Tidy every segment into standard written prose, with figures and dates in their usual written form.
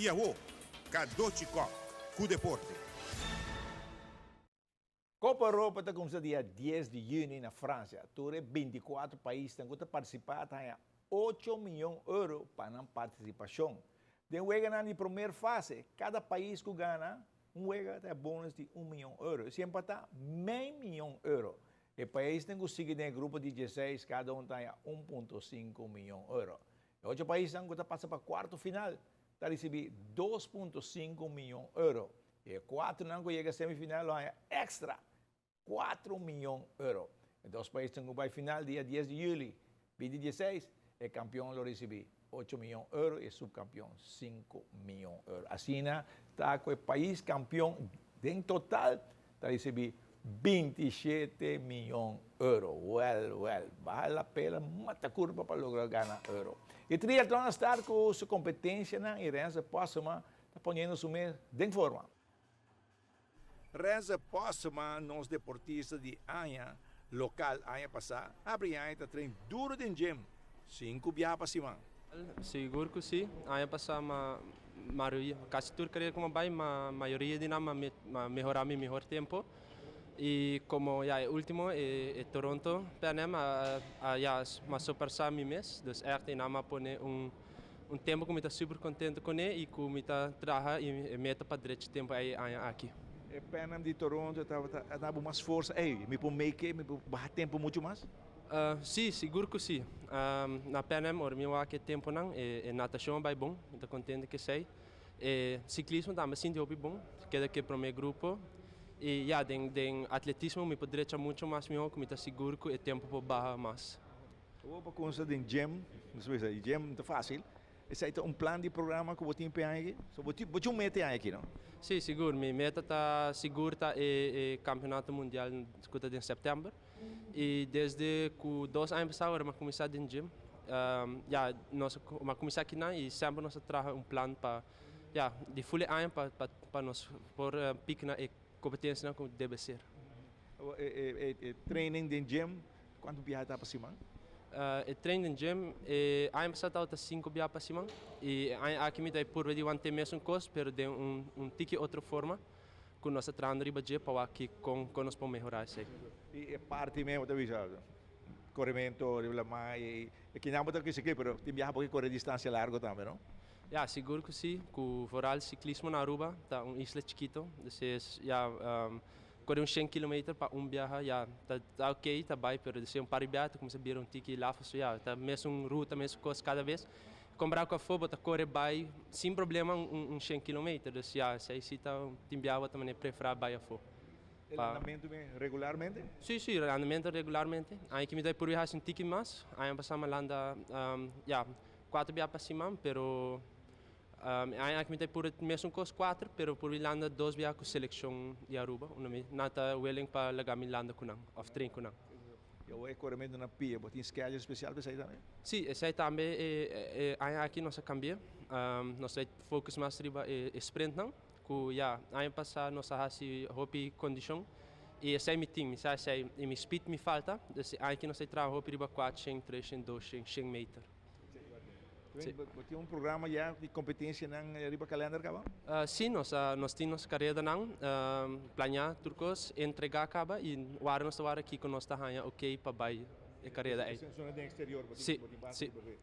Iaô, Cadochicó, com deporte. Copa Europa está começando dia 10 de junho na França. Todos 24 países têm que participar, tem 8 milhões de euros para a participação. Depois na primeira fase, cada país que ganha, tem bônus de 1 milhão de euros. Se empatar, meio milhão de euros. O país tem que seguir no grupo de 16, cada um tem 1,5 milhão de euros. E 8 países têm que passar para o quarto final, para receber 2,5 milhões de euros. E 4 não chega à semifinal, é extra. 4 milhões de euros. Então, os países têm que ir para a final dia 10 de julho. 2016, o campeão lo recebe 8 milhões de euros e o subcampeão 5 milhões de euros. Assim, está com o país campeão, em total, está recebendo 27 milhões de euros. Vale a pena, mata curva para lograr ganhar euro. E triatlon está com sua competência na Renze Postma, está ponendo o mês de forma. Renze Postma, nos deportistas de Anha, local Anha passar, abre Anha está treino duro de gym, 5 biá para cima. Seguro que sim, Anha passar maioria, quase tudo carreira como vai, a maioria de nós melhorar meu melhor tempo. E como já é o último, é Toronto, Panem, já mas superar meu mês, então é nada pone tempo que me está super contente com ele e que me está trabalhando e meta para direito tempo aí aqui. E Panem de Toronto estava mais força, me pôr make, me pôr tempo muito mais? Sim, seguro que sim. Na Panem, o meu aqui tempo não, é natação vai bom, estou contente que sei. Ciclismo também sim deu bom, queda que para o meu grupo. E já, den atletismo me poderia ser muito mais melhor, que me está seguro que o tempo para barra mais. Para começar em gym, gym é fácil. Esse é um plano de programa que você tem aqui? Você mete aqui, não? Sim, seguro. Minha meta está segura, tá é campeonato mundial em setembro. E desde que 2 anos passados, eu comecei em gym. Já, nós começamos aqui e sempre nós trazemos plano para, de full ano para nós por pique na competência como deve ser. Training de gym, quanto viaja está para cima? Treino em gym, ano passado está 5 viagens para cima. E aqui me dá por de ter mesmo custo, mas de tique outra forma, que nós treinamos riba de para aqui com nós para melhorar isso. E parte mesmo, talvez, corrimento, e que não pode que mas tem viaja porque correr distância larga também, não? Seguro que sim, que foral ciclismo na Aruba, tá isla chiquito, então correr 100 km para viagem, tá ok, tá bem, mas se par de viagem, começa a vir tique lá, tá mesmo ruta, mesmo coisa cada vez. Comprar com a fobo, tá correr bem, sem problema 100 km, então se aí tá tem viagem também preferir bem a fobo. Andamento regularmente? Sim, andamento regularmente. Aí que me dá por viajar um tique mais, aí passamos landa, 4 viagens para cima, pero aí que me dá por mesmo com 4, pero por landa 2 viagens com seleção de Aruba, nada willing para legar me landa com não, of train com não. Eu é corrimento na pia, você tem schedule especial para isso também? Sim, esse aí também aqui nós cambia, nós focus mais riba sprint não, que aí passar nós hasi hopi condition. E esse é meu time, e meu speed me falta, aqui nós trabalhamos hopi riba 4, 3, 2, 100 metros. Você tem um programa já de competência na riba calendar, acaba? Sim, nós temos carreira não, planear turcos, entregar acaba e agora nós estamos aqui com nós tahanha, ok, para vai a carreira aí. Zona de exterior, sim,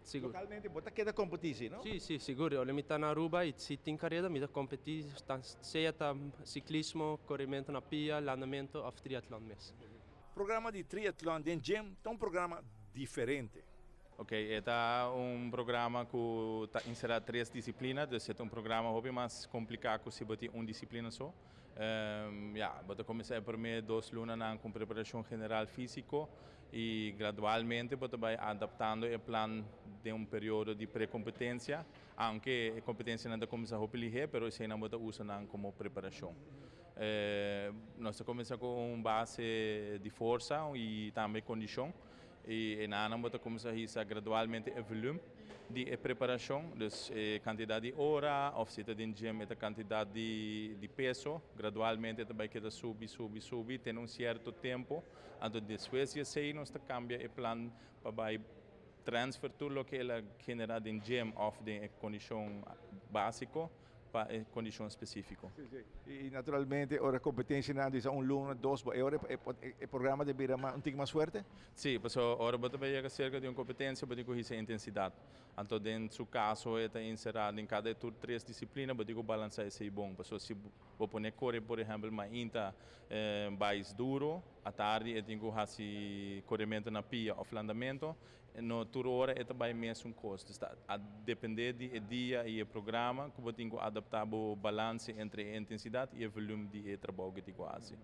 seguro. Localmente, você quer competir, não? Sim, seguro. Eu me na Aruba e se tem carreira, me competir, seja ciclismo, corrimento na pia, landamento ou triatlon mesmo. Programa de triatlon de gym é um programa diferente. Ok, este é programa que está inserido 3 disciplinas, então é um programa mais complicado se você tem uma disciplina só. Você começa por mim 2 lunas com preparação general físico e gradualmente você vai adaptando o plano de período de pré-competência, aunque a competência não começa a ligeira, mas isso não você usa como preparação. Nós começamos com uma base de força e também condição. E na Anambra começamos a gradualmente o volume de preparação, então a quantidade de hora, ou se tem gym, a quantidade de peso, gradualmente vai que subir, tem certo tempo, então depois de sair nós cambia o plano para transferir tudo o que ela genera em gym ou de condição básica condição específica. Y naturalmente, ahora competencia na dice un lunes, dos, ahora el programa de vida un tic más fuerte. Sim, pessoal, agora você vai chegar cerca de uma competência, você correr essa intensidade. Então, dentro do seu caso, está inserado em cada tur 3 disciplinas, você tem balançar esse bom. Pessoal, se você pôr correr, por exemplo, mas ainda mais duro, à tarde, eu tenho que fazer corrimento na pia ou flandamento, no tur hora, é também mesmo um custo. Está a depender do dia e o programa, que você tem que adaptar o balanço entre a intensidade e o volume de trabalho que você tem que fazer.